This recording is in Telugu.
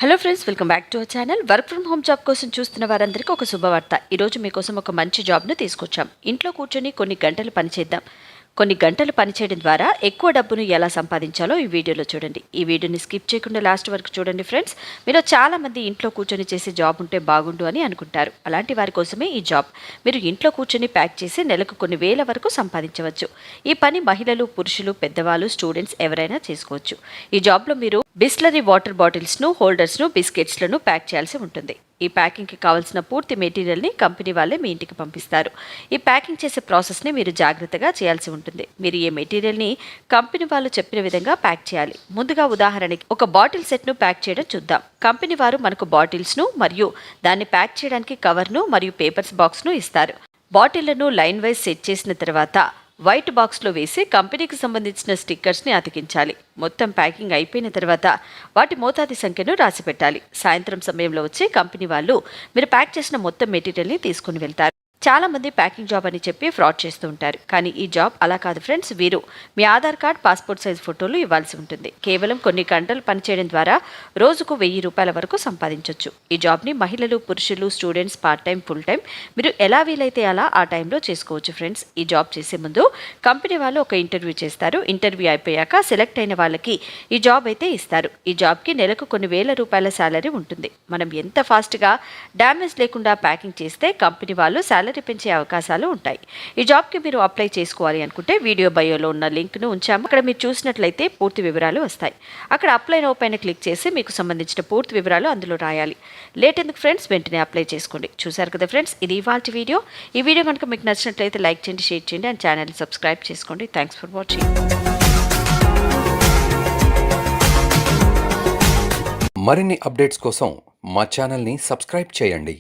Hello friends, welcome back to our channel. Work from home job కోసం చూస్తున్న వారందరికీ ఒక శుభవార్త. ఈరోజు మీకోసం ఒక మంచి జాబ్ను తీసుకొచ్చాం. ఇంట్లో కూర్చొని కొన్ని గంటలు పనిచేద్దాం. కొన్ని గంటలు పనిచేయడం ద్వారా ఎక్కువ డబ్బును ఎలా సంపాదించాలో ఈ వీడియోలో చూడండి. ఈ వీడియోని స్కిప్ చేయకుండా లాస్ట్ వరకు చూడండి ఫ్రెండ్స్. మీరు చాలామంది ఇంట్లో కూర్చొని చేసే జాబ్ ఉంటే బాగుండు అని అనుకుంటారు. అలాంటి వారి కోసమే ఈ జాబ్. మీరు ఇంట్లో కూర్చొని ప్యాక్ చేసి నెలకు కొన్ని వేల వరకు సంపాదించవచ్చు. ఈ పని మహిళలు, పురుషులు, పెద్దవాళ్ళు, స్టూడెంట్స్ ఎవరైనా చేసుకోవచ్చు. ఈ జాబ్లో మీరు బిస్లరీ వాటర్ బాటిల్స్ను, హోల్డర్స్ను, బిస్కెట్స్లను ప్యాక్ చేయాల్సి ఉంటుంది. ఈ ప్యాకింగ్కి కావాల్సిన పూర్తి మెటీరియల్ని కంపెనీ వాళ్ళే మీ ఇంటికి పంపిస్తారు. ఈ ప్యాకింగ్ చేసే ప్రాసెస్ని మీరు జాగ్రత్తగా చేయాల్సి ఉంటుంది. మీరు ఈ మెటీరియల్ని కంపెనీ వాళ్ళు చెప్పిన విధంగా ప్యాక్ చేయాలి. ముందుగా ఉదాహరణకి ఒక బాటిల్ సెట్ను ప్యాక్ చేయడం చూద్దాం. కంపెనీ వారు మనకు బాటిల్స్ను మరియు దాన్ని ప్యాక్ చేయడానికి కవర్ను మరియు పేపర్స్ బాక్స్ను ఇస్తారు. బాటిళ్లను లైన్ వైజ్ సెట్ చేసిన తర్వాత వైట్ బాక్స్లో వేసి కంపెనీకి సంబంధించిన స్టిక్కర్స్ని అతికించాలి. మొత్తం ప్యాకింగ్ అయిపోయిన తర్వాత వాటి మోతాది సంఖ్యను రాసి పెట్టాలి. సాయంత్రం సమయంలో వచ్చి కంపెనీ వాళ్ళు మీరు ప్యాక్ చేసిన మొత్తం మెటీరియల్ని తీసుకుని వెళ్తారు. చాలామంది ప్యాకింగ్ జాబ్ అని చెప్పి ఫ్రాడ్ చేస్తూ ఉంటారు. కానీ ఈ జాబ్ అలా కాదు ఫ్రెండ్స్. వీరు మీ ఆధార్ కార్డ్, పాస్పోర్ట్ సైజ్ ఫోటోలు ఇవ్వాల్సి ఉంటుంది. కేవలం కొన్ని గంటలు పనిచేయడం ద్వారా రోజుకు 1000 రూపాయల వరకు సంపాదించవచ్చు. ఈ జాబ్ని మహిళలు, పురుషులు, students, part time, full time మీరు ఎలా వీలైతే అలా ఆ టైంలో చేసుకోవచ్చు ఫ్రెండ్స్. ఈ జాబ్ చేసే ముందు కంపెనీ వాళ్ళు ఒక ఇంటర్వ్యూ చేస్తారు. ఇంటర్వ్యూ అయిపోయాక సెలెక్ట్ అయిన వాళ్ళకి ఈ జాబ్ అయితే ఇస్తారు. ఈ జాబ్కి నెలకు కొన్ని వేల రూపాయల శాలరీ ఉంటుంది. మనం ఎంత ఫాస్ట్గా డ్యామేజ్ లేకుండా ప్యాకింగ్ చేస్తే కంపెనీ వాళ్ళు శాలరీ పెంచే అవకాశాలు ఉంటాయి. ఈ జాబ్కి మీరు అప్లై చేసుకోవాలి అనుకుంటే వీడియో బయోలో ఉన్న లింక్ను ఉంచాము. అక్కడ మీరు చూసినట్లయితే పూర్తి వివరాలు వస్తాయి. అక్కడ అప్లై నౌ పైన క్లిక్ చేసి మీకు సంబంధించిన పూర్తి వివరాలు అందులో రాయాలి. లేట్ ఎందుకు ఫ్రెండ్స్, వెంటనే అప్లై చేసుకోండి. చూసారు కదా ఫ్రెండ్స్, ఇది ఇవాల్టి వీడియో. ఈ వీడియో కనుక మీకు నచ్చినట్లయితే లైక్ చేయండి, షేర్ చేయండి అండ్ ఛానల్ని సబ్స్క్రైబ్ చేసుకోండి. Thanks for watching. మరిన్ని అప్డేట్స్ కోసం మా ఛానల్ని సబ్స్క్రైబ్ చేయండి.